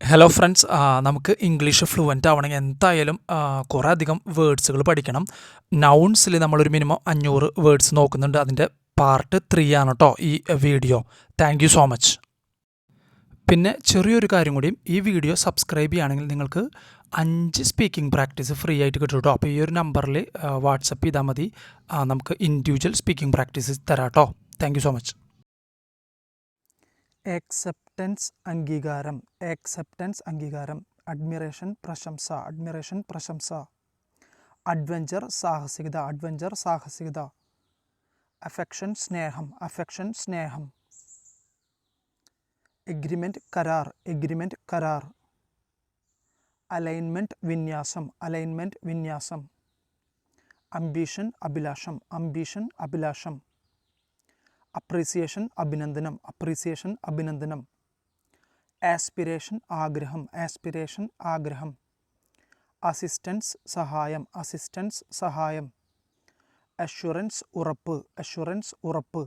Hello friends, നമുക്ക് English fluent ആവണമെങ്കിൽ എന്തായാലും കുറേ അധികം വേർഡ്സുകൾ പഠിക്കണം. നൗൺസിൽ നമ്മളൊരു മിനിമം 500 വേർഡ്സ് നോക്കുന്നുണ്ട്. അതിൻ്റെ പാർട്ട് 3 ആണ് കേട്ടോ ഈ video. Thank you so much. പിന്നെ ചെറിയൊരു കാര്യം കൂടിയും, ഈ വീഡിയോ സബ്സ്ക്രൈബ് ചെയ്യുകയാണെങ്കിൽ നിങ്ങൾക്ക് 5 സ്പീക്കിംഗ് പ്രാക്ടീസ് ഫ്രീ ആയിട്ട് കിട്ടും കേട്ടോ. അപ്പോൾ ഈ ഒരു നമ്പറിൽ വാട്സപ്പ് ചെയ്താൽ മതി, നമുക്ക് ഇൻഡിവിജ്വൽ സ്പീക്കിംഗ് പ്രാക്ടീസ് തരാം കേട്ടോ. Thank you so much. Acceptance അംഗീകാരം, ആക്സെപ്റ്റൻസ് അംഗീകാരം. അഡ്മിറേഷൻ പ്രശംസ, അഡ്മിറേഷൻ പ്രശംസ. അഡ്വഞ്ചർ സാഹസികത, അഡ്വഞ്ചർ സാഹസികത. അഫെക്ഷൻ സ്നേഹം, അഫെക്ഷൻ സ്നേഹം. എഗ്രിമെൻറ്റ് കരാർ, എഗ്രിമെൻറ്റ് കരാർ. അലൈൻമെൻറ്റ് വിന്യാസം, അലൈൻമെൻറ്റ് വിന്യാസം. അംബീഷൻ അഭിലാഷം, അംബീഷൻ അഭിലാഷം. അപ്രീസിയേഷൻ അഭിനന്ദനം, അപ്രീസിയേഷൻ അഭിനന്ദനം. ആസ്പിരേഷൻ ആഗ്രഹം, ആസ്പിരേഷൻ ആഗ്രഹം. അസിസ്റ്റൻസ് സഹായം, അസിസ്റ്റൻസ് സഹായം. അഷ്വറൻസ് ഉറപ്പ്, അഷ്വറൻസ് ഉറപ്പ്.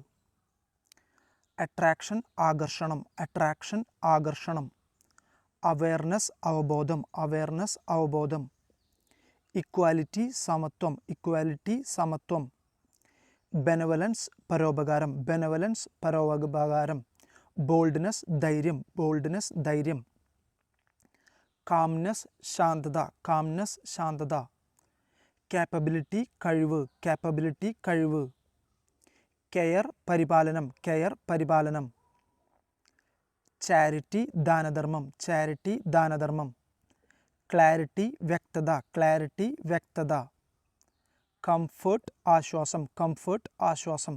അട്രാക്ഷൻ ആകർഷണം, അട്രാക്ഷൻ ആകർഷണം. അവയർനെസ് അവബോധം, അവയർനെസ് അവബോധം. ഇക്വാലിറ്റി സമത്വം, ഇക്വാലിറ്റി സമത്വം. ബെനവലൻസ് പരോപകാരം, ബെനവലൻസ് പരോപകാരം. ബോൾഡ്നെസ് ധൈര്യം, ബോൾഡ്നെസ് ധൈര്യം. കാംനെസ് ശാന്തത, കാംനെസ് ശാന്തത. കാപ്പബിലിറ്റി കഴിവ്, കാപ്പബിലിറ്റി കഴിവ്. കെയർ പരിപാലനം, കെയർ പരിപാലനം. ചാരിറ്റി ദാനധർമ്മം, ചാരിറ്റി ദാനധർമ്മം. ക്ലാരിറ്റി വ്യക്തത, ക്ലാരിറ്റി വ്യക്തത. കംഫേർട്ട് ആശ്വാസം, കംഫേർട്ട് ആശ്വാസം.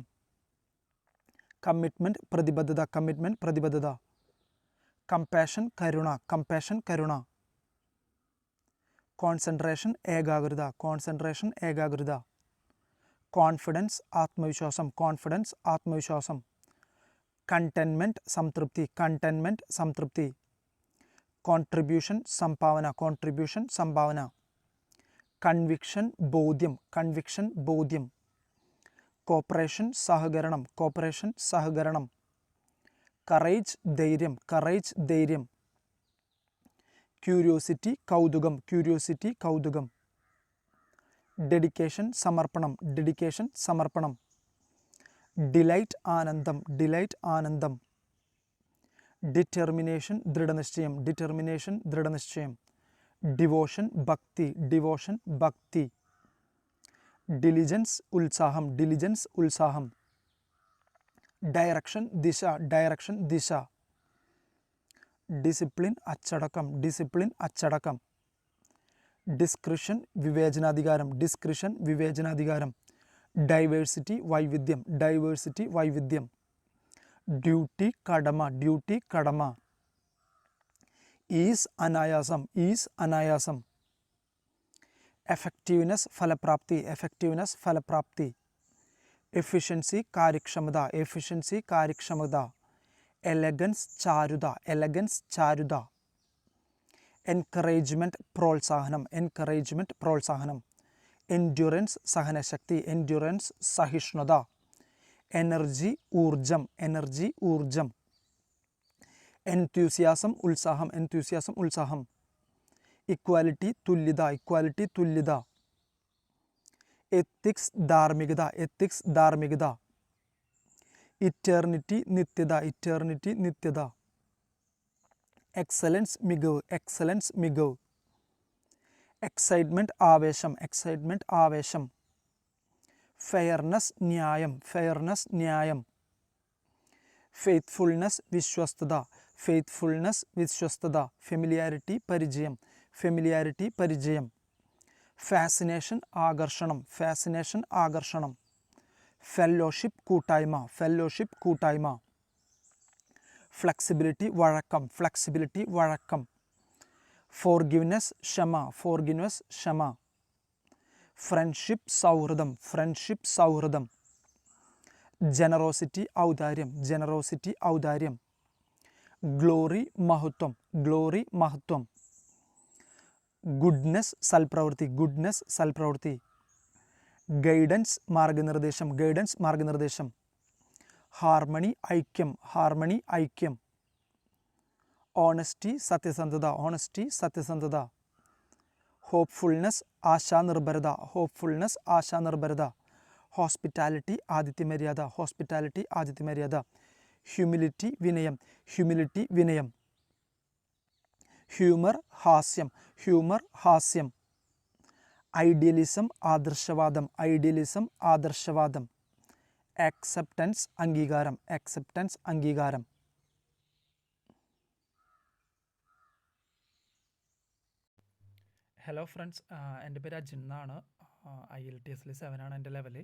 കമ്മിറ്റ്മെൻറ്റ് പ്രതിബദ്ധത, കമ്മിറ്റ്മെൻറ്റ് പ്രതിബദ്ധത. കമ്പാഷൻ കരുണ, കമ്പാഷൻ കരുണ. കോൺസെൻട്രേഷൻ ഏകാഗ്രത, കോൺസെൻട്രേഷൻ ഏകാഗ്രത. കോൺഫിഡൻസ് ആത്മവിശ്വാസം, കോൺഫിഡൻസ് ആത്മവിശ്വാസം. കണ്ടെയ്ൻമെൻറ്റ് സംതൃപ്തി, കണ്ടെയ്ൻമെൻറ്റ് സംതൃപ്തി. കോൺട്രിബ്യൂഷൻ സംഭാവന, കോൺട്രിബ്യൂഷൻ സംഭാവന. കൺവിക്ഷൻ ബോധ്യം, കൺവിക്ഷൻ ബോധ്യം. കോപ്പറേഷൻ സഹകരണം, കോപ്പറേഷൻ സഹകരണം. കറേജ് ധൈര്യം, കറേജ് ധൈര്യം. ക്യൂരിയോസിറ്റി കൗതുകം, ക്യൂരിയോസിറ്റി കൗതുകം. ഡെഡിക്കേഷൻ സമർപ്പണം, ഡെഡിക്കേഷൻ സമർപ്പണം. ഡിലൈറ്റ് ആനന്ദം, ഡിലൈറ്റ് ആനന്ദം. ഡിറ്റർമിനേഷൻ ദൃഢനിശ്ചയം, ഡിറ്റർമിനേഷൻ ദൃഢനിശ്ചയം. ഡിവോഷൻ ഭക്തി, ഡിവോഷൻ ഭക്തി. ഡിലിജൻസ് ഉത്സാഹം, ഡിലിജൻസ് ഉത്സാഹം. ഡയറക്ഷൻ ദിശ, ഡയറക്ഷൻ ദിശ. ഡിസിപ്ലിൻ അച്ചടക്കം, ഡിസിപ്ലിൻ അച്ചടക്കം. ഡിസ്ക്രിഷൻ വിവേചനാധികാരം, ഡിസ്ക്രിഷൻ വിവേചനാധികാരം. ഡൈവേഴ്സിറ്റി വൈവിധ്യം, ഡൈവേഴ്സിറ്റി വൈവിധ്യം. ഡ്യൂട്ടി കടമ, ഡ്യൂട്ടി കടമ. ഈസ് അനായാസം, ഈസ് അനായാസം. എഫക്റ്റീവ്നെസ് ഫലപ്രാപ്തി, എഫക്റ്റീവ്നെസ് ഫലപ്രാപ്തി. എഫിഷ്യൻസി കാര്യക്ഷമത, എഫിഷ്യൻസി കാര്യക്ഷമത. എലഗൻസ് ചാരുത, എലഗൻസ് ചാരുത. എൻകറേജ്മെൻറ്റ് പ്രോത്സാഹനം, എൻകറേജ്മെൻറ്റ് പ്രോത്സാഹനം. എൻഡ്യൂറൻസ് സഹനശക്തി, എൻഡ്യൂറൻസ് സഹിഷ്ണുത. എനർജി ഊർജം, എനർജി ഊർജം. എൻത്യൂസിയാസം ഉത്സാഹം, എൻത്യൂസിയാസം ഉത്സാഹം. ഇക്വാലിറ്റി തുല്യത, ഇക്വാലിറ്റി തുല്യത. എത്തിക്സ് ധാർമ്മികത, എത്തിക്സ് ധാർമ്മികത. ഇറ്റേർണിറ്റി നിത്യത, ഇറ്റേർണിറ്റി നിത്യത. എക്സലൻസ് മികവ്, എക്സലൻസ് മികവ്. എക്സൈറ്റ്മെൻറ്റ് ആവേശം, എക്സൈറ്റ്മെൻറ്റ് ആവേശം. ഫെയർനെസ് ന്യായം, ഫെയർനെസ് ന്യായം. ഫെയ്ത്ത്ഫുൾനെസ് വിശ്വസ്തത, ഫെയ്ത്ത്ഫുൾനെസ് വിശ്വസ്തത. ഫെമിലിയാരിറ്റി പരിചയം, ഫെമിലിയാരിറ്റി പരിചയം. ഫാസിനേഷൻ ആകർഷണം, ഫാസിനേഷൻ ആകർഷണം. ഫെല്ലോഷിപ്പ് കൂട്ടായ്മ, ഫെല്ലോഷിപ്പ് കൂട്ടായ്മ. ഫ്ലെക്സിബിലിറ്റി വഴക്കം, ഫ്ലെക്സിബിലിറ്റി വഴക്കം. ഫോർഗിവ്നെസ് ക്ഷമ, ഫോർഗിവ്നെസ് ക്ഷമ. ഫ്രണ്ട്ഷിപ്പ് സൗഹൃദം, ഫ്രണ്ട്ഷിപ്പ് സൗഹൃദം. ജനറോസിറ്റി ഔദാര്യം, ജനറോസിറ്റി ഔദാര്യം. ഗ്ലോറി മഹത്വം, ഗ്ലോറി മഹത്വം. ഗുഡ്നെസ് സൽപ്രവൃത്തി, ഗുഡ്നെസ് സൽപ്രവൃത്തി. ഗൈഡൻസ് മാർഗനിർദ്ദേശം, ഗൈഡൻസ് മാർഗനിർദ്ദേശം. ഹാർമണി ഐക്യം, ഹാർമണി ഐക്യം. ഓണസ്റ്റി സത്യസന്ധത, ഓണസ്റ്റി സത്യസന്ധത. ഹോപ്പ്ഫുൾനെസ് ആശാനിർഭരത, ഹോപ്പ്ഫുൾനെസ് ആശാനിർഭരത. ഹോസ്പിറ്റാലിറ്റി ആതിഥ്യമര്യാദ, ഹോസ്പിറ്റാലിറ്റി ആതിഥ്യമര്യാദ. ഹ്യൂമിലിറ്റി വിനയം, ഹ്യൂമിലിറ്റി വിനയം. ഹ്യൂമർ ഹാസ്യം, ഹ്യൂമർ ഹാസ്യം. ഐഡിയലിസം ആദർശവാദം, ഐഡിയലിസം ആദർശവാദം. ആക്സെപ്റ്റൻസ് അംഗീകാരം, ആക്സെപ്റ്റൻസ് അംഗീകാരം. ഹലോ ഫ്രണ്ട്സ്, എൻ്റെ പേര് അജിൻ എന്നാണ്. IELTS 7 ആണ് എൻ്റെ ലെവല്.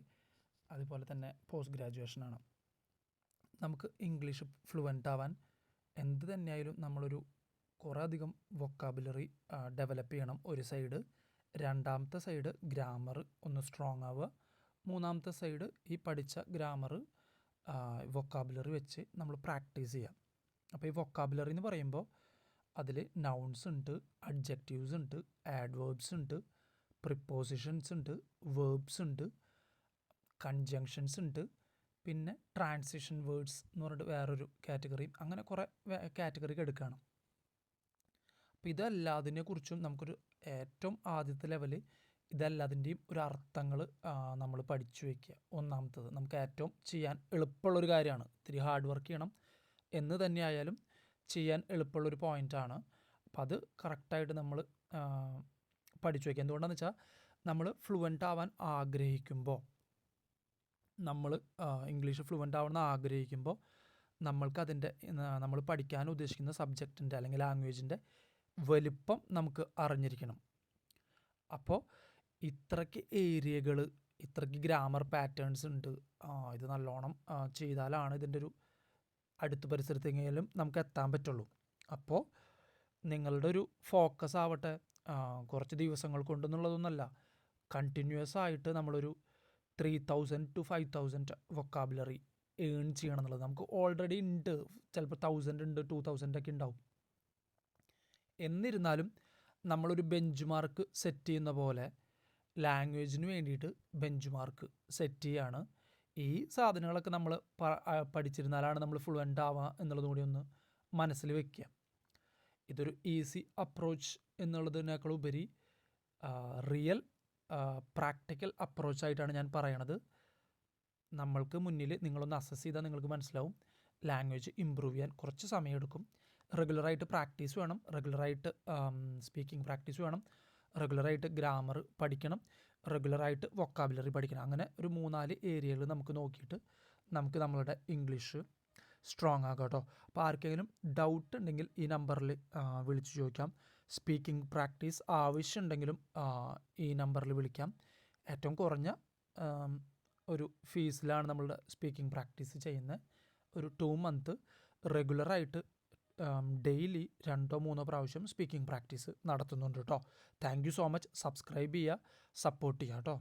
അതുപോലെ തന്നെ പോസ്റ്റ് ഗ്രാജുവേഷനാണ്. നമുക്ക് ഇംഗ്ലീഷ് ഫ്ലുവൻ്റ് ആവാൻ എന്ത് തന്നെയായാലും നമ്മളൊരു കുറേ അധികം വൊക്കാബുലറി ഡെവലപ്പ് ചെയ്യണം ഒരു സൈഡ്. രണ്ടാമത്തെ സൈഡ് ഗ്രാമർ ഒന്ന് സ്ട്രോങ് ആവുക. മൂന്നാമത്തെ സൈഡ് ഈ പഠിച്ച ഗ്രാമർ വൊക്കാബുലറി വെച്ച് നമ്മൾ പ്രാക്ടീസ് ചെയ്യുക. അപ്പോൾ ഈ വൊക്കാബുലറി എന്ന് പറയുമ്പോൾ അതിൽ നൗൺസ് ഉണ്ട്, അഡ്ജക്റ്റീവ്സ് ഉണ്ട്, ആഡ്വേർബ്സ് ഉണ്ട്, പ്രിപ്പോസിഷൻസ് ഉണ്ട്, വേർബ്സ് ഉണ്ട്, കൺജങ്ഷൻസ് ഉണ്ട്, പിന്നെ ട്രാൻസിഷൻ വേർഡ്സ് എന്ന് പറഞ്ഞിട്ട് വേറൊരു കാറ്റഗറിയും, അങ്ങനെ കുറേ കാറ്റഗറിക്ക് എടുക്കുകയാണ്. അപ്പോൾ ഇതെല്ലാതിനെക്കുറിച്ചും നമുക്കൊരു ഏറ്റവും ആദ്യത്തെ ലെവല് ഇതെല്ലാതിൻ്റെയും ഒരു അർത്ഥങ്ങൾ നമ്മൾ പഠിച്ചു വയ്ക്കുക. ഒന്നാമത്തത് നമുക്ക് ഏറ്റവും ചെയ്യാൻ എളുപ്പമുള്ളൊരു കാര്യമാണ്. ഇത്തിരി ഹാർഡ് വർക്ക് ചെയ്യണം എന്ന് തന്നെയായാലും ചെയ്യാൻ എളുപ്പമുള്ളൊരു പോയിൻ്റാണ്. അപ്പോൾ അത് കറക്റ്റായിട്ട് നമ്മൾ പഠിച്ചു വയ്ക്കുക. എന്തുകൊണ്ടാണെന്ന് വെച്ചാൽ നമ്മൾ ഫ്ലുവൻ്റ് ആവാൻ ആഗ്രഹിക്കുമ്പോൾ, നമ്മൾ ഇംഗ്ലീഷ് ഫ്ലുവൻ്റ് ആവണമെന്ന് ആഗ്രഹിക്കുമ്പോൾ നമ്മൾക്കതിൻ്റെ നമ്മൾ പഠിക്കാൻ ഉദ്ദേശിക്കുന്ന സബ്ജക്റ്റിൻ്റെ അല്ലെങ്കിൽ ലാംഗ്വേജിൻ്റെ വലിപ്പം നമുക്ക് അറിഞ്ഞിരിക്കണം. അപ്പോൾ ഇത്രയ്ക്ക് ഏരിയകൾ, ഇത്രയ്ക്ക് ഗ്രാമർ പാറ്റേൺസ് ഉണ്ട്, ഇത് നല്ലോണം ചെയ്താലാണ് ഇതിൻ്റെ ഒരു അടുത്ത പരിസരത്തെങ്കിലും നമുക്ക് എത്താൻ പറ്റുള്ളൂ. അപ്പോൾ നിങ്ങളുടെ ഒരു ഫോക്കസ് ആവട്ടെ കുറച്ച് ദിവസങ്ങൾ കൊണ്ടെന്നുള്ളതൊന്നുമല്ല, കണ്ടിന്യൂസ് ആയിട്ട് നമ്മളൊരു 3000 to 5000 വൊക്കാബുലറി ഏൺ ചെയ്യണം എന്നുള്ളത്. നമുക്ക് ഓൾറെഡി ഉണ്ട്, ചിലപ്പോൾ 1000 ഉണ്ട്, 2000 ഒക്കെ ഉണ്ടാവും. എന്നിരുന്നാലും നമ്മളൊരു ബെഞ്ച് മാർക്ക് സെറ്റ് ചെയ്യുന്ന പോലെ ലാംഗ്വേജിന് വേണ്ടിയിട്ട് ബെഞ്ച് മാർക്ക് സെറ്റ് ചെയ്യാണ്. ഈ സാധനങ്ങളൊക്കെ നമ്മൾ പഠിച്ചിരുന്നാലാണ് നമ്മൾ ഫ്ലുവൻ്റ് ആവുക എന്നുള്ളതും കൂടി ഒന്ന് മനസ്സിൽ വെക്കുക. ഇതൊരു ഈസി അപ്രോച്ച് എന്നുള്ളതിനേക്കാൾ ഉപരി റിയൽ പ്രാക്ടിക്കൽ അപ്രോച്ചായിട്ടാണ് ഞാൻ പറയണത്. നമ്മൾക്ക് മുന്നിൽ നിങ്ങളൊന്ന് അസസ് ചെയ്താൽ നിങ്ങൾക്ക് മനസ്സിലാവും ലാംഗ്വേജ് ഇമ്പ്രൂവ് ചെയ്യാൻ കുറച്ച് സമയമെടുക്കും. റെഗുലറായിട്ട് പ്രാക്ടീസ് വേണം, റെഗുലറായിട്ട് സ്പീക്കിംഗ് പ്രാക്ടീസ് വേണം, റെഗുലറായിട്ട് ഗ്രാമർ പഠിക്കണം, റെഗുലറായിട്ട് വൊക്കാബുലറി പഠിക്കണം. അങ്ങനെ ഒരു 3-4 ഏരിയകൾ നമുക്ക് നോക്കിയിട്ട് നമുക്ക് നമ്മളുടെ ഇംഗ്ലീഷ് സ്ട്രോങ് ആക്കാം കേട്ടോ. അപ്പോൾ ആർക്കെങ്കിലും ഡൗട്ട് ഉണ്ടെങ്കിൽ ഈ നമ്പറിൽ വിളിച്ച് ചോദിക്കാം. സ്പീക്കിംഗ് പ്രാക്ടീസ് ആവശ്യമുണ്ടെങ്കിലും ഈ നമ്പറിൽ വിളിക്കാം. ഏറ്റവും കുറഞ്ഞ ഒരു ഫീസിലാണ് നമ്മളുടെ സ്പീക്കിംഗ് പ്രാക്ടീസ് ചെയ്യുന്നത്. ഒരു 2 month റെഗുലറായിട്ട് ഡെയിലി 2-3 പ്രാവശ്യം സ്പീക്കിംഗ് പ്രാക്ടീസ് നടത്തുന്നുണ്ട് കേട്ടോ. Thank you so much. Subscribe ചെയ്യുക, സപ്പോർട്ട് ചെയ്യുക കേട്ടോ.